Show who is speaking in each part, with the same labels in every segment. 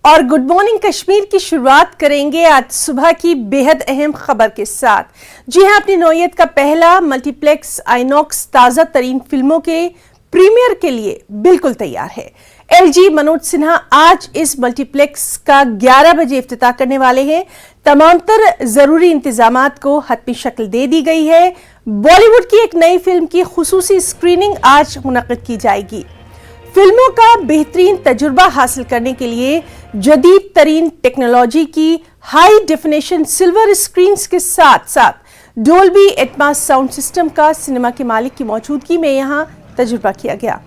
Speaker 1: और good morning Kashmir की शुरुआत करेंगे आज सुबह की बेहद अहम खबर के साथ। जी हां, अपनी नौयत का पहला मल्टीप्लेक्स आइनॉक्स ताजा तरीन फिल्मों के प्रीमियर के लिए बिल्कुल तैयार है। एलजी मनोज सिन्हा आज इस मल्टीप्लेक्स का 11 बजे इफ्तिताह करने वाले हैं। तमामतर जरूरी इंतजामात को हतमी शक्ल दे दी गई है। बॉलीवुड की एक नई फिल्म की खुसूसी स्क्रीनिंग आज मुनक्किद की जाएगी। फिल्मों का बेहतरीन तजुर्बा हासिल करने के लिए जदीद तरीन टेक्नोलॉजी की हाई डेफिनेशन सिल्वर स्क्रीन्स के साथ साथ डोल्बी एटमॉस साउंड सिस्टम का सिनेमा के मालिक की मौजूदगी में यहां तजुर्बा किया गया।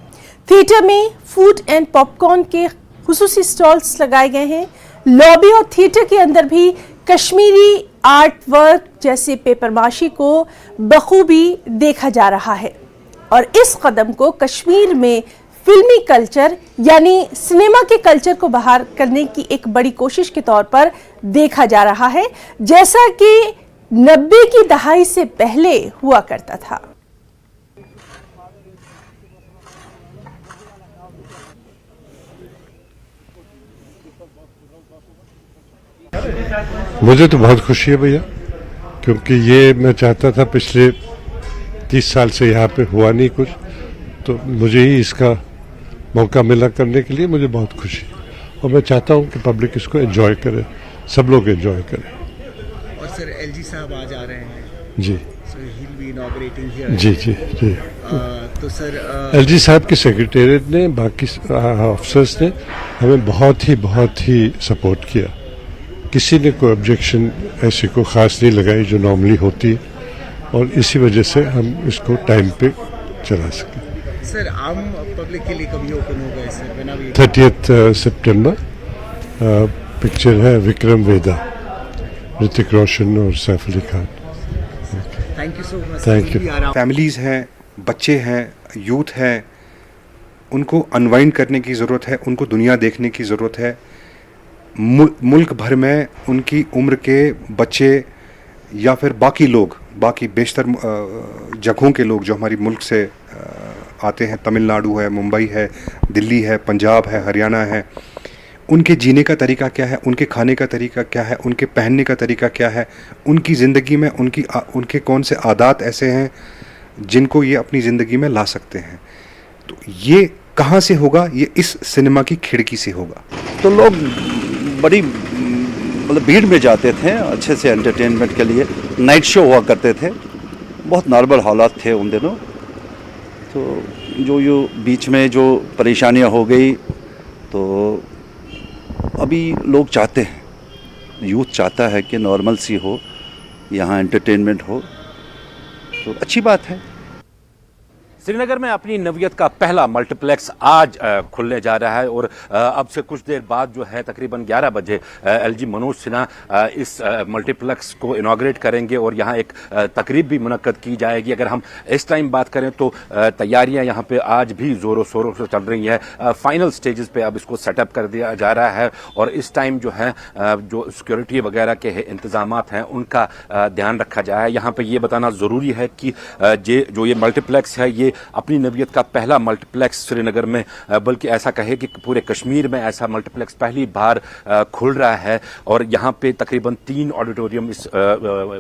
Speaker 1: थिएटर में फूड एंड पॉपकॉर्न के खुसूसी स्टॉल्स लगाए गए हैं। लॉबी और थिएटर के अंदर भी कश्मीरी आर्ट वर्क जैसे पेपरमाशी को बखूबी देखा जा रहा है और इस कदम को कश्मीर में फिल्मी कल्चर यानी सिनेमा के कल्चर को बाहर करने की एक बड़ी कोशिश के तौर पर देखा जा रहा है, जैसा कि 90 की दहाई से पहले हुआ करता था।
Speaker 2: मुझे तो बहुत खुशी है भैया, क्योंकि ये मैं चाहता था। पिछले 30 साल से यहाँ पे हुआ नहीं कुछ, तो मुझे ही इसका मौका मिला करने के लिए मुझे बहुत खुशी है और मैं चाहता हूँ कि पब्लिक इसको एंजॉय करे, सब लोग एंजॉय करें।
Speaker 3: और सर एलजी साहब आज आ रहे हैं
Speaker 2: जी,
Speaker 3: so he'll be inaugurating here.
Speaker 2: जी जी जी।
Speaker 3: तो सर
Speaker 2: एलजी साहब के सेक्रेटेरिएट ने, बाकी ऑफिसर्स ने हमें बहुत ही सपोर्ट किया। किसी ने कोई ऑब्जेक्शन ऐसी को ख़ास नहीं लगाई जो नॉर्मली होती है, और इसी वजह से हम इसको टाइम पे चला सके।
Speaker 3: सर आम पब्लिक के लिए कभी ओपन होगा सर?
Speaker 2: 30 सितंबर पिक्चर है विक्रम वेदा, ऋतिक रोशन और Saif Ali Khan.
Speaker 3: Thank you so much.
Speaker 2: Thank you.
Speaker 4: Families हैं, बच्चे हैं, यूथ हैं, उनको अनवाइंड करने की ज़रूरत है, उनको दुनिया देखने की ज़रूरत है। मुल्क भर में उनकी उम्र के बच्चे या फिर बाकी लोग, बाकी बेशतर जगहों के लोग जो हमारी मुल्क से आते हैं, तमिलनाडु है, मुंबई है, दिल्ली है, पंजाब है, हरियाणा है, उनके जीने का तरीका क्या है, उनके खाने का तरीका क्या है, उनके पहनने का तरीका क्या है, उनकी ज़िंदगी में उनके कौन से आदात ऐसे हैं जिनको ये अपनी ज़िंदगी में ला सकते हैं। तो ये कहाँ से होगा? ये इस सिनेमा की खिड़की से होगा।
Speaker 5: तो लोग बड़ी मतलब भीड़ में जाते थे अच्छे से एंटरटेनमेंट के लिए। नाइट शो हुआ करते थे, बहुत नॉर्मल हालात थे उन दिनों। तो जो बीच में जो परेशानियां हो गई, तो अभी लोग चाहते हैं, यूथ चाहता है कि नॉर्मल सी हो, यहाँ एंटरटेनमेंट हो, तो अच्छी बात है।
Speaker 6: श्रीनगर में अपनी नवियत का पहला मल्टीप्लेक्स आज खुलने जा रहा है और अब से कुछ देर बाद जो है तकरीबन 11 बजे एलजी मनोज सिन्हा इस मल्टीप्लेक्स को इनॉग्रेट करेंगे और यहाँ एक तकरीब भी मुनक्कद की जाएगी। अगर हम इस टाइम बात करें तो तैयारियां यहाँ पे आज भी जोरों शोरों से चल रही है। फाइनल स्टेजेस पे अब इसको सेटअप कर दिया जा रहा है और इस टाइम जो है जो सिक्योरिटी वगैरह के इंतजामात हैं उनका ध्यान रखा जाए। यहाँ पे ये बताना ज़रूरी है कि जो ये मल्टीप्लेक्स है ये अपनी नवियत का पहला मल्टीप्लेक्स श्रीनगर में, बल्कि ऐसा कहे कि पूरे कश्मीर में ऐसा मल्टीप्लेक्स पहली बार खुल रहा है और यहाँ पे तकरीबन 3 ऑडिटोरियम इस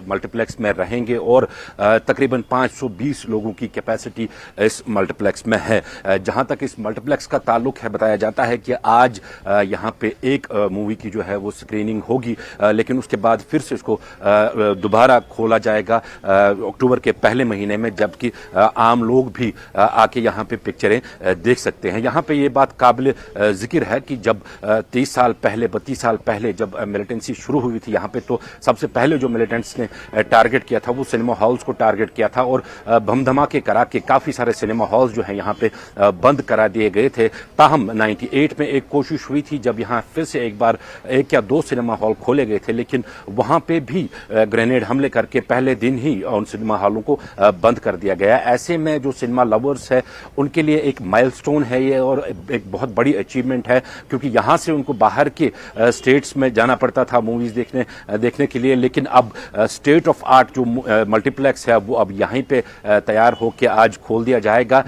Speaker 6: मल्टीप्लेक्स में रहेंगे और तकरीबन 520 लोगों की कैपेसिटी इस मल्टीप्लेक्स में है। जहाँ तक इस मल्टीप्लेक्स का ताल्लुक है, बताया जाता है कि आज यहाँ पे एक मूवी की जो है वो स्क्रीनिंग होगी, लेकिन उसके बाद फिर से इसको दोबारा खोला जाएगा अक्टूबर के पहले महीने में, जबकि आम लोग भी आके यहाँ पे पिक्चरें देख सकते हैं। यहाँ पे ये बात काबिल जिक्र है कि जब 30 साल पहले 32 साल पहले जब मिलिटेंसी शुरू हुई थी यहाँ पे, तो सबसे पहले जो मिलिटेंट्स ने टारगेट किया था वो सिनेमा हॉल्स को टारगेट किया था और बम धमाके करा के काफ़ी सारे सिनेमा हॉल्स जो हैं यहाँ पे बंद करा दिए गए थे। ताहम 98 में एक कोशिश हुई थी जब यहाँ फिर से एक बार 1 या 2 सिनेमा हॉल खोले गए थे, लेकिन वहाँ पे भी ग्रेनेड हमले करके पहले दिन ही उन सिनेमा हॉलों को बंद कर दिया गया। ऐसे में जो सिनेमा लवर्स है उनके लिए एक माइलस्टोन है ये और एक बहुत बड़ी अचीवमेंट है, क्योंकि यहाँ से उनको बाहर के स्टेट्स में जाना पड़ता था मूवीज देखने के लिए, लेकिन अब स्टेट ऑफ आर्ट जो मल्टीप्लेक्स है वो अब यहीं पे तैयार होकर आज खोल दिया जाएगा।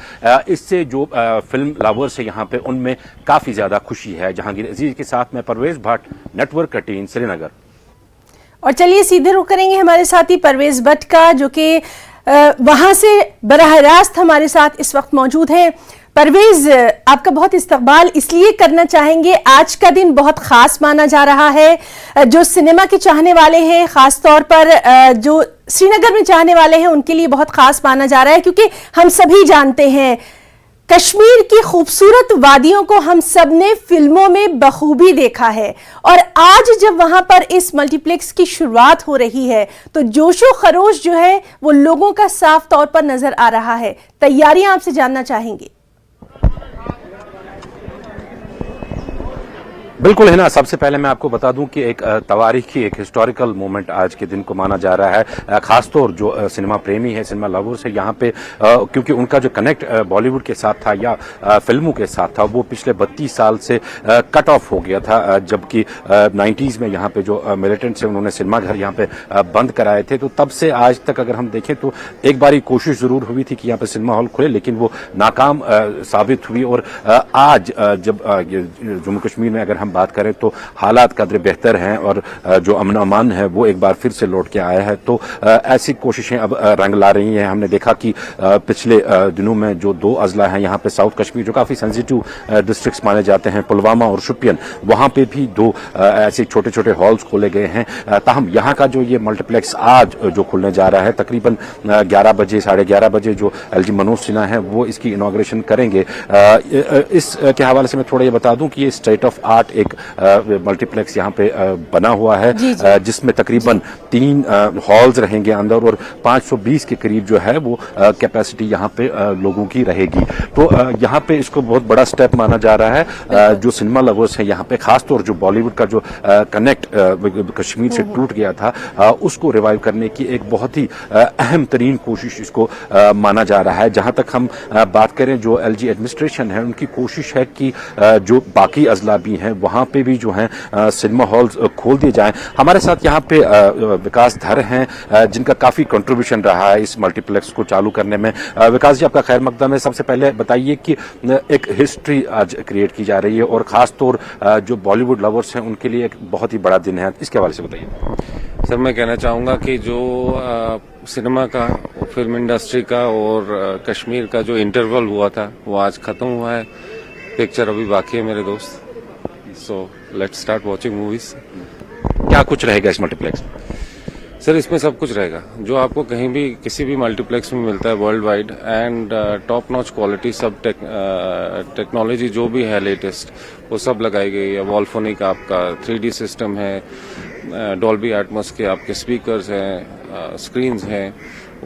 Speaker 6: इससे जो फिल्म लवर्स है यहाँ पे उनमें काफी ज्यादा खुशी है। जहांगीर अजीज के साथ मैं परवेज भट्ट, नेटवर्क 13 श्रीनगर। और
Speaker 1: चलिए सीधे रुख करेंगे हमारे साथी परवेज भट्ट का, जो कि वहां से बराह रास्त हमारे साथ इस वक्त मौजूद है। परवेज, आपका बहुत इस्तकबाल इसलिए करना चाहेंगे, आज का दिन बहुत खास माना जा रहा है। जो सिनेमा के चाहने वाले हैं, खास तौर पर जो श्रीनगर में चाहने वाले हैं, उनके लिए बहुत खास माना जा रहा है, क्योंकि हम सभी जानते हैं कश्मीर की खूबसूरत वादियों को हम सब ने फिल्मों में बखूबी देखा है, और आज जब वहां पर इस मल्टीप्लेक्स की शुरुआत हो रही है तो जोशो खरोश जो है वो लोगों का साफ तौर पर नजर आ रहा है। तैयारियां आपसे जानना चाहेंगे।
Speaker 6: बिल्कुल है ना। सबसे पहले मैं आपको बता दूं कि एक तवारीखी, एक हिस्टोरिकल मोमेंट आज के दिन को माना जा रहा है। खासतौर जो सिनेमा प्रेमी है, सिनेमा लवर्स है यहाँ पे, क्योंकि उनका जो कनेक्ट बॉलीवुड के साथ था या फिल्मों के साथ था वो पिछले 32 साल से कट ऑफ हो गया था। जबकि 90s में यहाँ पे जो मिलिटेंट्स है उन्होंने सिनेमा घर यहाँ पे बंद कराए थे, तो तब से आज तक अगर हम देखें तो एक बारी कोशिश जरूर हुई थी कि यहाँ पे सिनेमा हॉल खुले, लेकिन वो नाकाम साबित हुई। और आज जब जम्मू कश्मीर में अगर हम बात करें तो हालात कदर बेहतर हैं और जो अमन अमान है वो एक बार फिर से लौट के आया है, तो ऐसी कोशिशें अब रंग ला रही हैं। हमने देखा कि पिछले दिनों में जो 2 अजला हैं यहाँ पे साउथ कश्मीर जो काफी सेंसिटिव डिस्ट्रिक्ट्स माने जाते हैं, पुलवामा और शुपियन, वहां पे भी 2 ऐसे छोटे छोटे हॉल्स खोले गए हैं। ताहम यहाँ का जो ये मल्टीप्लेक्स आज जो खुलने जा रहा है तकरीबन 11 बजे 11:30 बजे जो एलजी मनोज सिन्हा है वो इसकी इनॉग्रेशन करेंगे। इसके हवाले से मैं थोड़ा ये बता दूं कि ये स्टेट ऑफ आर्ट एक मल्टीप्लेक्स यहाँ पे बना हुआ है, जिसमें तकरीबन 3 हॉल्स रहेंगे अंदर और 520 के करीब जो है वो कैपेसिटी यहाँ पे लोगों की रहेगी। तो यहाँ पे इसको बहुत बड़ा स्टेप माना जा रहा है। जो सिनेमा लवर्स हैं यहाँ पे, खासतौर जो बॉलीवुड का जो कनेक्ट कश्मीर से टूट गया था उसको रिवाइव करने की एक बहुत ही अहम तरीन कोशिश इसको माना जा रहा है। जहां तक हम बात करें, जो एलजी एडमिनिस्ट्रेशन है उनकी कोशिश है कि जो बाकी अजला भी हैं वहां पे भी जो है सिनेमा हॉल्स खोल दिए जाएं। हमारे साथ यहाँ पे विकास धर हैं जिनका काफी कंट्रीब्यूशन रहा है इस मल्टीप्लेक्स को चालू करने में। विकास जी, आपका खैर मकदम है। सबसे पहले बताइए कि एक हिस्ट्री आज क्रिएट की जा रही है और खासतौर जो बॉलीवुड लवर्स हैं उनके लिए एक बहुत ही बड़ा दिन है, इसके हवाले से बताइए।
Speaker 7: सर, मैं कहना चाहूँगा कि जो सिनेमा का, फिल्म इंडस्ट्री का और कश्मीर का जो इंटरवल हुआ था वो आज खत्म हुआ है। पिक्चर अभी बाकी है मेरे दोस्त, so let's start watching movies.
Speaker 6: क्या कुछ रहेगा इस मल्टीप्लेक्स?
Speaker 7: सर, इसमें सब कुछ रहेगा जो आपको कहीं भी किसी भी मल्टीप्लेक्स में मिलता है world wide, and top notch quality, सब टेक्नोलॉजी जो भी है लेटेस्ट वो सब लगाई गई है। वॉल्फोनिक आपका 3D सिस्टम है, डॉल्बी एटमॉस के आपके स्पीकर्स हैं, स्क्रीन्स हैं,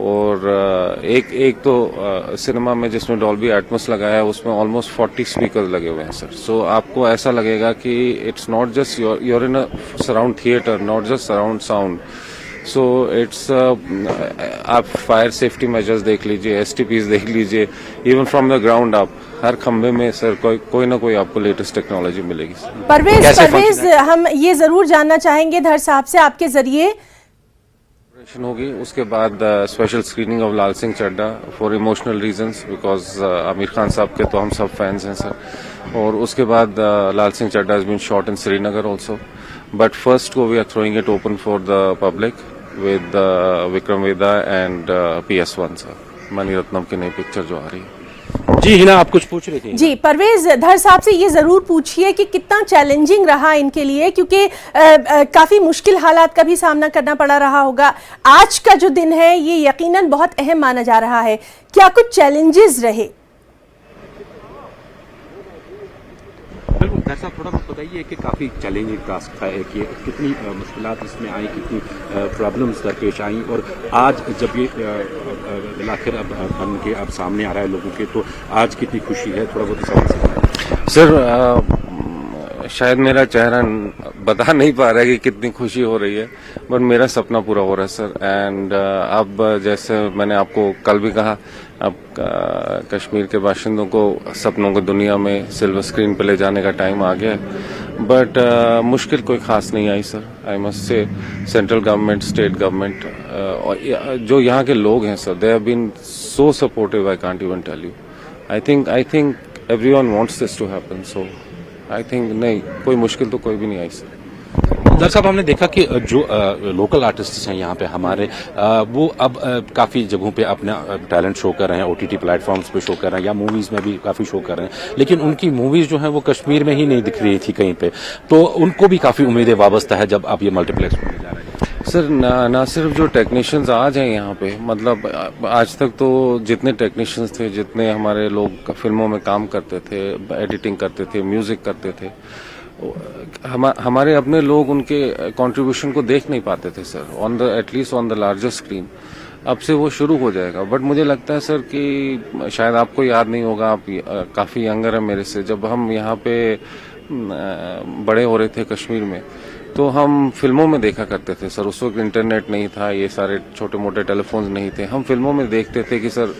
Speaker 7: और एक तो सिनेमा में जिसमें डॉल्बी एटमॉस लगाया है उसमें ऑलमोस्ट 40 स्पीकर लगे हुए हैं सर। सो आपको ऐसा लगेगा कि it's not just you're in a surround theatre, not just surround sound. So it's आप फायर सेफ्टी मेजर्स देख लीजिए, STPs देख लीजिए, इवन फ्रॉम द ग्राउंड आप हर खंबे में सर कोई ना कोई आपको लेटेस्ट टेक्नोलॉजी मिलेगी।
Speaker 1: परवेज, हम ये जरूर जानना चाहेंगे धर साहब से आपके जरिए
Speaker 7: होगी। उसके बाद special screening of Laal Singh Chaddha for emotional reasons, because Aamir Khan साहब के तो हम सब फैंस हैं सर। और उसके बाद Laal Singh Chaddha has been shot in Srinagar also, but first को we are throwing it open for the public with Vikram Vedha and PS1 sir, Maniratnam की नई पिक्चर जो आ रही है।
Speaker 6: जी हिना, आप कुछ पूछ रही थी?
Speaker 1: जी परवेज, धर साहब से ये जरूर पूछिए कि कितना चैलेंजिंग रहा इनके लिए, क्योंकि काफी मुश्किल हालात का भी सामना करना पड़ा रहा होगा। आज का जो दिन है ये यकीनन बहुत अहम माना जा रहा है, क्या कुछ चैलेंजेस रहे?
Speaker 6: बिल्कुल धर साहब, थोड़ा बहुत बताइए कि काफ़ी चैलेंजिंग टास्क था कि कितनी मुश्किलात इसमें आई, कितनी प्रॉब्लम्स दरपेश आई, और आज जब ये आखिर अब बन के अब सामने आ रहा है लोगों के, तो आज कितनी खुशी है, थोड़ा बहुत इस हवाले से।
Speaker 7: सर, शायद मेरा चेहरा बता नहीं पा रहा है कि कितनी खुशी हो रही है, बट मेरा सपना पूरा हो रहा है सर। एंड अब जैसे मैंने आपको कल भी कहा, अब कश्मीर के बाशिंदों को सपनों को दुनिया में सिल्वर स्क्रीन पे ले जाने का टाइम आ गया है। बट मुश्किल कोई खास नहीं आई sir. I must say central government, state government और जो यहाँ के लोग हैं sir, they have been so supportive, I can't even tell you. I think everyone wants this to happen, so I think नहीं, कोई मुश्किल तो कोई भी नहीं आई सर।
Speaker 6: दरअसल साहब, हमने देखा कि जो लोकल आर्टिस्ट हैं यहाँ पे हमारे, वो अब काफ़ी जगहों पे अपना टैलेंट शो कर रहे हैं, OTT प्लेटफॉर्म्स पे शो कर रहे हैं या मूवीज़ में भी काफ़ी शो कर रहे हैं, लेकिन उनकी मूवीज़ जो हैं वो कश्मीर में ही नहीं दिख रही थी कहीं पे, तो उनको भी काफ़ी उम्मीदें वाबस्ता है जब अब ये मल्टीप्लेक्स होने जा रहे हैं।
Speaker 7: सर ना सिर्फ जो टेक्नीशियंस आज हैं यहाँ पे, मतलब आज तक तो जितने टेक्नीशियंस थे, जितने हमारे लोग फिल्मों में काम करते थे, एडिटिंग करते थे, म्यूजिक करते थे, हमारे अपने लोग उनके कंट्रीब्यूशन को देख नहीं पाते थे sir, at least on the larger screen. अब से वो शुरू हो जाएगा। बट मुझे लगता है सर कि शायद आपको याद नहीं होगा, आप काफ़ी यंगर हैं मेरे से, जब हम यहाँ पे बड़े हो रहे थे कश्मीर में, तो हम फिल्मों में देखा करते थे सर। उस वक्त इंटरनेट नहीं था, ये सारे छोटे मोटे टेलीफोन्स नहीं थे। हम फिल्मों में देखते थे कि सर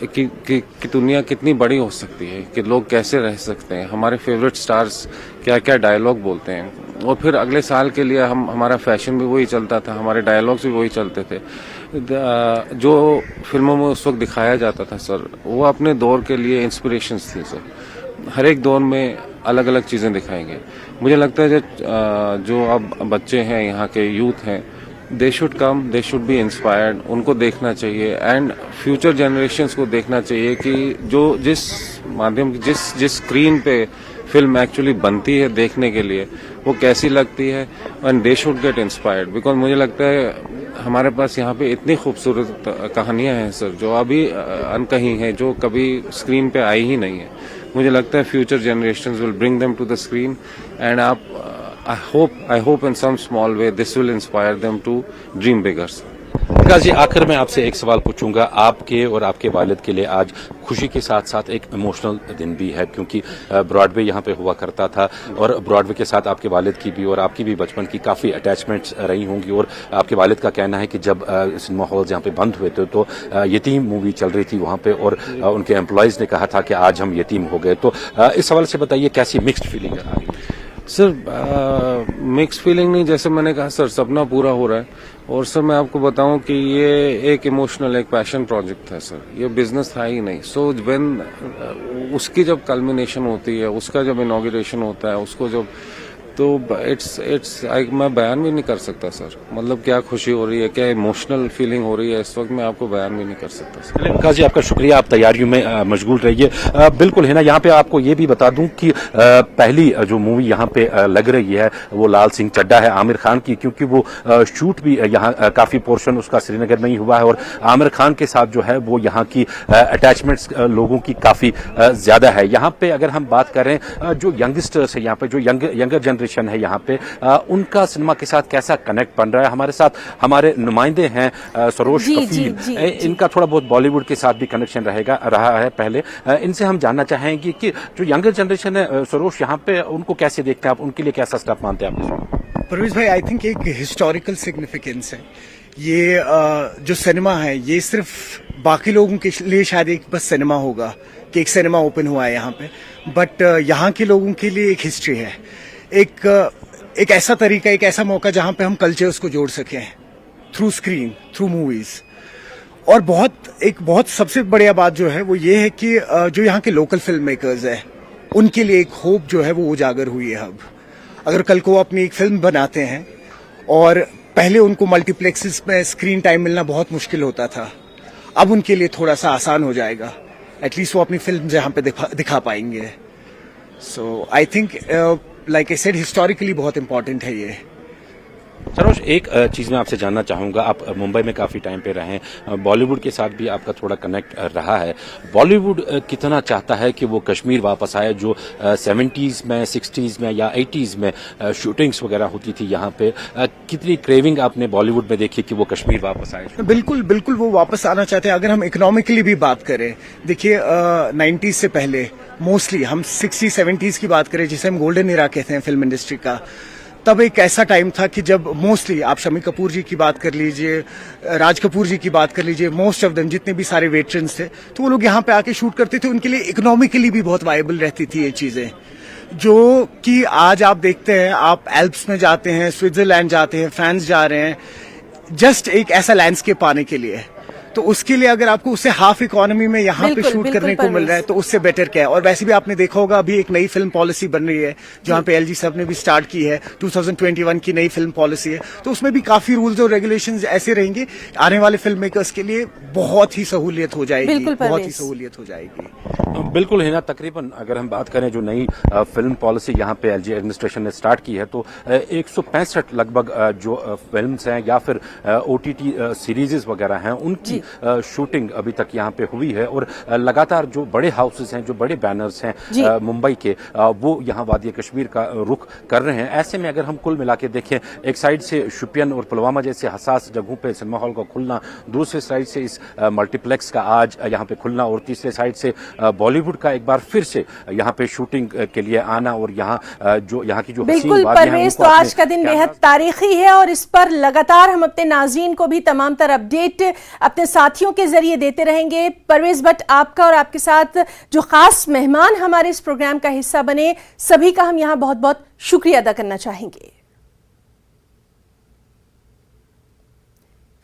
Speaker 7: कि दुनिया कितनी बड़ी हो सकती है, कि लोग कैसे रह सकते हैं, हमारे फेवरेट स्टार्स क्या क्या डायलॉग बोलते हैं। और फिर अगले साल के लिए हमारा फैशन भी वही चलता था, हमारे डायलॉग्स भी वही चलते थे। जो फिल्मों में उस वक्त दिखाया जाता था सर, वो अपने दौर के लिए इंस्पिरेशंस थी सर। हर एक दौर में अलग अलग चीज़ें दिखाएंगे। मुझे लगता है जो अब बच्चे हैं, यहाँ के यूथ हैं, they should come, they should be inspired. उनको देखना चाहिए एंड फ्यूचर जनरेशन्स को देखना चाहिए कि जो जिस माध्यम जिस स्क्रीन पे फिल्म एक्चुअली बनती है देखने के लिए, वो कैसी लगती है, and they should get inspired. Because मुझे लगता है हमारे पास यहाँ पे इतनी खूबसूरत कहानियां हैं सर, जो अभी अनकही हैं, जो कभी स्क्रीन पे आई ही नहीं है। मुझे लगता है future generations will bring them to the screen and I hope in some small way this will inspire them to dream bigger.
Speaker 6: विकास जी, आखिर में आपसे एक सवाल पूछूंगा। आपके और आपके वालिद के लिए आज खुशी के साथ साथ एक इमोशनल दिन भी है, क्योंकि ब्रॉडवे यहाँ पे हुआ करता था और ब्रॉडवे के साथ आपके वालिद की भी और आपकी भी बचपन की काफ़ी अटैचमेंट्स रही होंगी। और आपके वालिद का कहना है कि जब सिनेमा हॉल्स यहाँ पे बंद हुए थे तो यतीम मूवी चल रही थी वहाँ पे, और उनके एम्प्लॉयज़ ने कहा था कि आज हम यतीम हो गए। तो इस सवाल से बताइए, कैसी मिक्स्ड फीलिंग आ रही है?
Speaker 7: सर मिक्स फीलिंग नहीं, जैसे मैंने कहा सर, सपना पूरा हो रहा है। और सर मैं आपको बताऊं कि ये एक इमोशनल, एक पैशन प्रोजेक्ट था सर, ये बिजनेस था ही नहीं। सो व्हेन उसकी जब कल्मिनेशन होती है, उसका जब इनॉग्रेशन होता है, उसको जब, तो मैं बयान भी नहीं कर सकता सर। मतलब क्या खुशी हो रही है, क्या इमोशनल फीलिंग हो रही है इस वक्त, मैं आपको बयान भी नहीं कर सकता सर।
Speaker 6: विकास जी, आपका शुक्रिया, आप तैयारियों में मशगूल रहिए। बिल्कुल है ना, यहाँ पे आपको ये भी बता दूं कि पहली जो मूवी यहाँ पे लग रही है वो लाल सिंह चड्ढा है आमिर खान की, क्योंकि वो शूट भी यहाँ काफी पोर्शन उसका श्रीनगर में ही हुआ है और आमिर खान के साथ जो है वो यहाँ की अटैचमेंट्स लोगों की काफी ज्यादा है। यहाँ पे अगर हम बात करें जो यंगस्टर्स है यहाँ पे, जो यंगर जनरेशन है यहाँ पे, उनका सिनेमा के साथ कैसा कनेक्ट बन रहा है। हमारे साथ हमारे नुमाइंदे हैं सरोज कफील, इनका थोड़ा बहुत बॉलीवुड के साथ भी कनेक्शन रहा है पहले। इनसे हम जानना चाहेंगे कि जो यंगर जनरेशन है सरोज, यहाँ पे उनको कैसे देखते हैं आप, उनके लिए कैसा स्टेप मानते हैं आप?
Speaker 3: परवेज भाई, आई थिंक एक हिस्टोरिकल सिग्निफिकेंस है ये। जो सिनेमा है ये सिर्फ बाकी लोगों के लिए शायद एक बस सिनेमा होगा कि एक सिनेमा ओपन हुआ है यहाँ पे, बट यहाँ के लोगों के लिए एक हिस्ट्री है, एक ऐसा तरीका, एक ऐसा मौका जहां पे हम कल्चर्स को जोड़ सकें थ्रू स्क्रीन, थ्रू मूवीज। और बहुत सबसे बढ़िया बात जो है वो ये है कि जो यहाँ के लोकल फिल्म मेकर्स है, उनके लिए एक होप जो है वो उजागर हुई है अब। अगर कल को वो अपनी एक फिल्म बनाते हैं, और पहले उनको मल्टीप्लेक्सेस में स्क्रीन टाइम मिलना बहुत मुश्किल होता था, अब उनके लिए थोड़ा सा आसान हो जाएगा। एटलीस्ट वो अपनी फिल्म यहाँ पे दिखा पाएंगे। So I think like I said, historically बहुत इंपॉर्टेंट है ये।
Speaker 6: सरोज, एक चीज मैं आपसे जानना चाहूंगा, आप मुंबई में काफी टाइम पे रहे हैं, बॉलीवुड के साथ भी आपका थोड़ा कनेक्ट रहा है। बॉलीवुड कितना चाहता है कि वो कश्मीर वापस आए, जो 70s में, 60s में या 80s में शूटिंग्स वगैरह होती थी यहाँ पे, कितनी क्रेविंग आपने बॉलीवुड में देखी कि वो कश्मीर वापस आए?
Speaker 3: बिल्कुल वो वापस आना चाहते हैं। अगर हम इकोनॉमिकली भी बात करें, देखिए 90s से पहले मोस्टली हम 60-70s की बात करें, जिसे हम गोल्डन इरा कहते हैं फिल्म इंडस्ट्री का, तब एक ऐसा टाइम था कि जब मोस्टली आप शम्मी कपूर जी की बात कर लीजिए, राज कपूर जी की बात कर लीजिए, मोस्ट ऑफ देम जितने भी सारे वेटरन्स थे, तो वो लोग यहाँ पे आके शूट करते थे। उनके लिए इकोनॉमिकली भी बहुत वायबल रहती थी ये चीजें, जो कि आज आप देखते हैं, आप एल्प्स में जाते हैं, स्विट्जरलैंड जाते हैं, फ्रांस जा रहे हैं, जस्ट एक ऐसा लैंडस्केप पाने के लिए। तो उसके लिए अगर आपको उससे हाफ इकोनॉमी में यहाँ पे
Speaker 1: बिल्कुल,
Speaker 3: शूट
Speaker 1: बिल्कुल
Speaker 3: करने को मिल रहा है, तो उससे बेटर क्या है। और वैसे भी आपने देखा होगा, अभी एक नई फिल्म पॉलिसी बन रही है जहाँ पे एलजी साहब ने भी स्टार्ट की है, 2021 की नई फिल्म पॉलिसी है। तो उसमें भी काफी रूल्स और रेगुलेशंस ऐसे रहेंगे, आने वाले फिल्म मेकर्स के लिए बहुत ही सहूलियत हो जाएगी,
Speaker 1: बिल्कुल
Speaker 3: बहुत ही
Speaker 1: परवेज।
Speaker 3: सहूलियत हो जाएगी।
Speaker 6: बिल्कुल हिना, तकरीबन अगर हम बात करें जो नई फिल्म पॉलिसी यहाँ पे एलजी एडमिनिस्ट्रेशन ने स्टार्ट की है, तो 165 लगभग जो फिल्म्स हैं या फिर ओटीटी सीरीजेस वगैरह हैं, उनकी शूटिंग अभी तक यहाँ पे हुई है। और लगातार जो बड़े हाउसेस हैं, जो बड़े बैनर्स हैं मुंबई के, वो यहाँ वादी कश्मीर का रुख कर रहे हैं। ऐसे में अगर हम कुल मिला के देखें, एक साइड से शुपियन और पुलवामा जैसे हसास जगहों पे सिनेमा हॉल का खुलना, दूसरे साइड से इस मल्टीप्लेक्स का आज यहाँ पे खुलना, और तीसरे साइड से बॉलीवुड का एक बार फिर से यहाँ पे शूटिंग के लिए आना, और यहाँ जो यहाँ की जो
Speaker 1: बिल्कुल परवेज, तो आज का दिन बेहद तारीखी है और इस पर लगातार हम अपने नाज़रीन को भी तमाम तर अपडेट अपने साथियों के जरिए देते रहेंगे। परवेज भट्ट, आपका और आपके साथ जो खास मेहमान हमारे इस प्रोग्राम का हिस्सा बने, सभी का हम यहाँ बहुत बहुत शुक्रिया अदा करना चाहेंगे।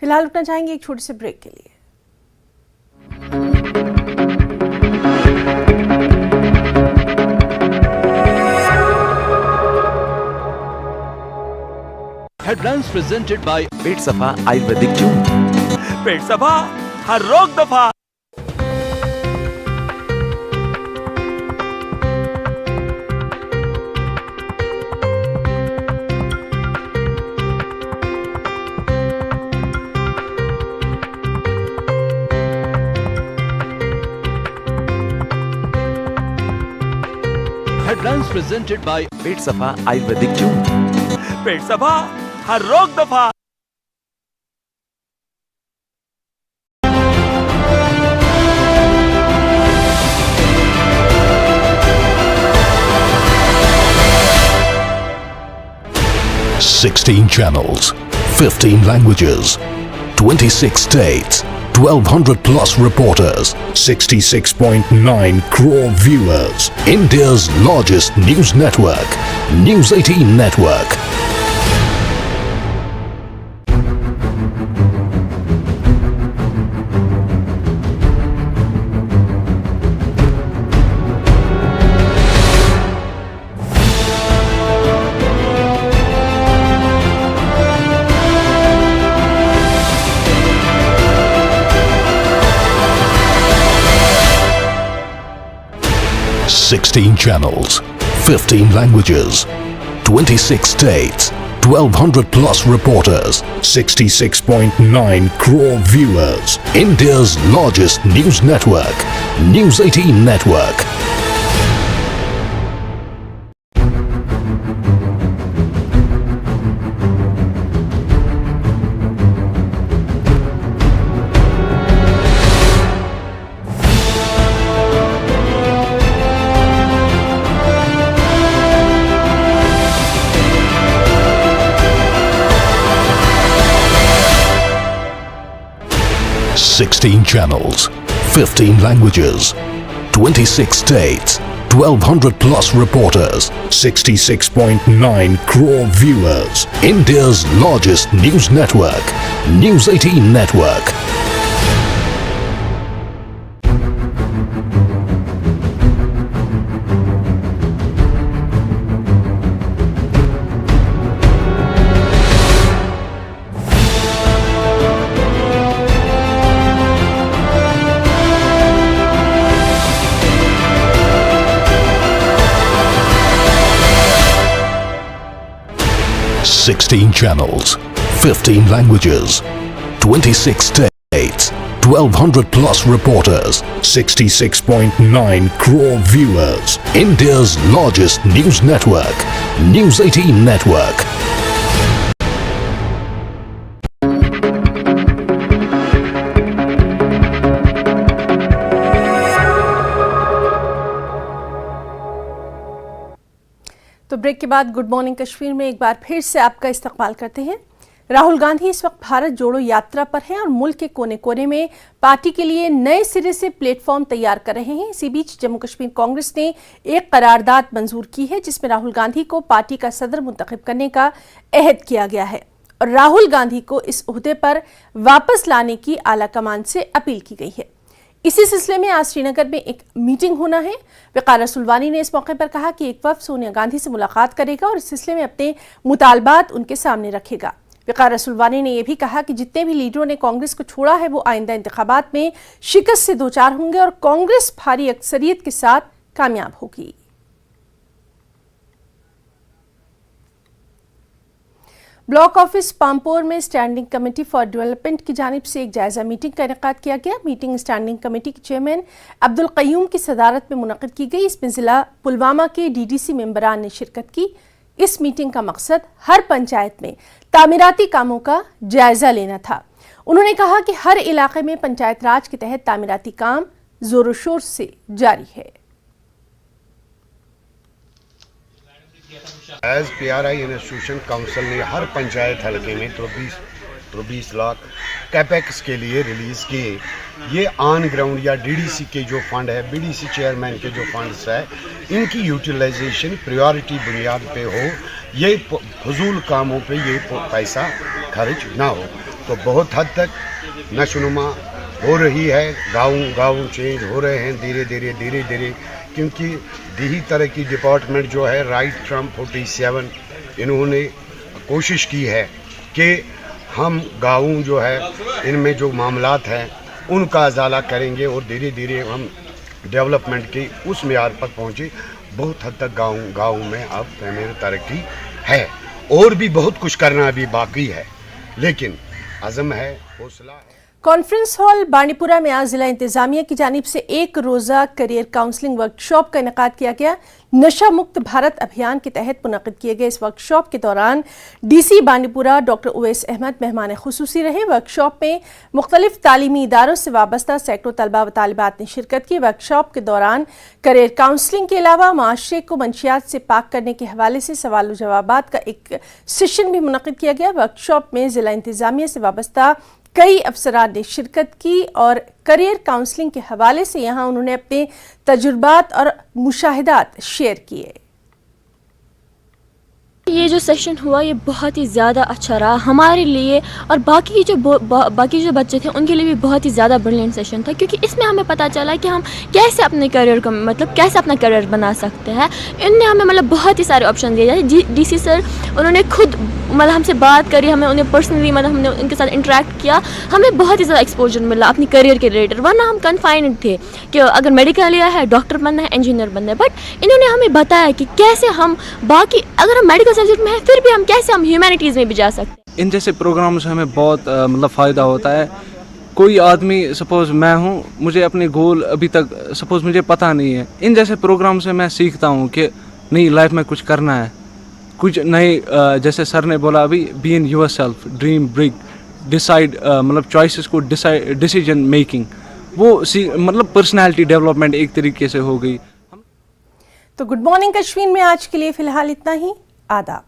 Speaker 1: फिलहाल रुकना चाहेंगे एक छोटे से ब्रेक के लिए।
Speaker 8: Headlines presented by
Speaker 9: पेट सफा आयुर्वेदिक जून।
Speaker 8: पेट सफा हर रोग दफा। Headlines presented by
Speaker 9: पेट सफा आयुर्वेदिक जून।
Speaker 8: पेट सफा हर रोग दफा।
Speaker 10: Sixteen channels, 15 languages, 26 states, 1,200 plus reporters, 66.9 crore viewers. India's largest news network, News 18 Network. Sixteen channels, 15 languages, 26 states, 1,200 plus reporters, 66.9 crore viewers. India's largest news network, News 18 Network. Sixteen channels, 15 languages, 26 states, 1,200 plus reporters, 66.9 crore viewers. India's largest news network, News 18 Network. Sixteen channels, 15 languages, 26 states, 1,200 plus reporters, 66.9 crore viewers. India's largest news network, News 18 Network.
Speaker 1: Break के बाद good morning Kashmir में एक बार फिर से आपका इस्तकबाल करते हैं। राहुल गांधी इस वक्त भारत जोड़ो यात्रा पर हैं और मुल्क के कोने कोने में पार्टी के लिए नए सिरे से प्लेटफॉर्म तैयार कर रहे हैं। इसी बीच जम्मू कश्मीर कांग्रेस ने एक करारदाद मंजूर की है जिसमें राहुल गांधी को पार्टी का सदर मुंतखब करने का अहद किया गया है और राहुल गांधी को इस ओहदे पर वापस लाने की आला कमान से अपील की गई है। इसी सिलसिले में आज श्रीनगर में एक मीटिंग होना है। वक़ार रसूलवानी ने इस मौके पर कहा कि एक वफ़द सोनिया गांधी से मुलाकात करेगा और इस सिलसिले में अपने मुतालबात उनके सामने रखेगा। वक़ार रसूलवानी ने यह भी कहा कि जितने भी लीडरों ने कांग्रेस को छोड़ा है वो आइंदा इंतखाबात में शिकस्त से दो चार होंगे और कांग्रेस भारी अक्सरियत के साथ कामयाब होगी। ब्लॉक ऑफिस पामपोर में स्टैंडिंग कमेटी फॉर डेवलपमेंट की जानिब से एक जायजा मीटिंग का इनेकाद किया गया। मीटिंग स्टैंडिंग कमेटी के चेयरमैन अब्दुल कयूम की सदारत में मुनक़िद की गई। इसमें जिला पुलवामा के डीडीसी मेंबरान ने शिरकत की। इस मीटिंग का मकसद हर पंचायत में तामीराती कामों का जायजा लेना था। उन्होंने कहा कि हर इलाके में पंचायत राज के तहत तामीराती काम जोरों शोर से जारी है।
Speaker 11: एज PRI इंस्टीट्यूशन काउंसिल ने हर पंचायत हल्के में 23 लाख कैपेक्स के लिए रिलीज़ किए। ये ऑन ग्राउंड या DDC के जो फंड है, BDC चेयरमैन के जो फंड्स है, इनकी यूटिलाइजेशन प्रायोरिटी बुनियाद पे हो, ये फजूल कामों पे ये पैसा खर्च ना हो। तो बहुत हद तक नशोनुमा हो रही है, गाँव चेंज हो रहे हैं धीरे धीरे क्योंकि दिही तरक्की डिपार्टमेंट जो है राइट फ्रॉम 47 इन्होंने कोशिश की है कि हम गाँव जो है इनमें जो मामलात हैं उनका अजाला करेंगे और धीरे धीरे हम डेवलपमेंट के उस मेयार पर पहुँचे। बहुत हद तक गाँव में अब मेरी तरक्की है और भी बहुत कुछ करना अभी बाकी है, लेकिन अज़म है, हौसला है।
Speaker 1: कॉन्फ्रेंस हॉल बांडीपुरा में आज जिला इंतजामिया की जानिब से एक रोज़ा करियर काउंसलिंग वर्कशॉप का इनेकाद किया गया। नशा मुक्त भारत अभियान के तहत मुनक़िद किए गए इस वर्कशॉप के दौरान DC बांडीपुरा डॉक्टर उवैस अहमद मेहमान खुसूसी रहे। वर्कशॉप में मुख्तलिफ तालीमी इदारों से वाबस्ता सैकड़ों तलबा व तालिबात ने शिरकत की। वर्कशॉप के दौरान करियर काउंसलिंग के अलावा माशरे को मंशियात से पाक करने के हवाले से सवाल जवाबात का एक सेशन भी मुनक़िद किया गया। वर्कशॉप में जिला इंतजामिया से वाबस्ता कई अफसरान ने शिरकत की और करियर काउंसलिंग के हवाले से यहाँ उन्होंने अपने तजुर्बात और मुशाहिदात शेयर किए।
Speaker 12: ये जो सेशन हुआ ये बहुत ही ज़्यादा अच्छा रहा हमारे लिए और बाकी जो बच्चे थे उनके लिए भी बहुत ही ज़्यादा ब्रिलियंट सेशन था, क्योंकि इसमें हमें पता चला कि हम कैसे अपने करियर को कैसे अपना करियर बना सकते हैं। इनने हमें बहुत ही सारे ऑप्शन दिए। DC सर उन्होंने खुद हमसे बात करी, हमें उन्हें पर्सनली हमने उनके साथ इंटरेक्ट किया, हमें बहुत ही ज़्यादा एक्सपोजर मिला अपनी करियर के रिलेटेड। वरना हम कन्फाइंड थे कि अगर मेडिकल लिया है डॉक्टर बनना है, इंजीनियर बनना है, बट इन्होंने हमें बताया कि कैसे हम बाकी अगर हम मेडिकल सब्जेक्ट में है फिर भी हम कैसे ह्यूमैनिटीज़ में भी जा सकते हैं।
Speaker 13: इन जैसे प्रोग्राम से हमें बहुत फ़ायदा होता है। कोई आदमी सपोज़ मैं हूँ, मुझे अपने गोल अभी तक सपोज़ मुझे पता नहीं है, इन जैसे प्रोग्राम से मैं सीखता हूँ कि नहीं लाइफ में कुछ करना है, कुछ नए जैसे सर ने बोला अभी be in your self, dream big, decide choices को डिसीजन मेकिंग, वो पर्सनैलिटी डेवलपमेंट एक तरीके से हो गई।
Speaker 1: तो गुड मॉर्निंग कश्मीर में आज के लिए फ़िलहाल इतना ही। आदाब।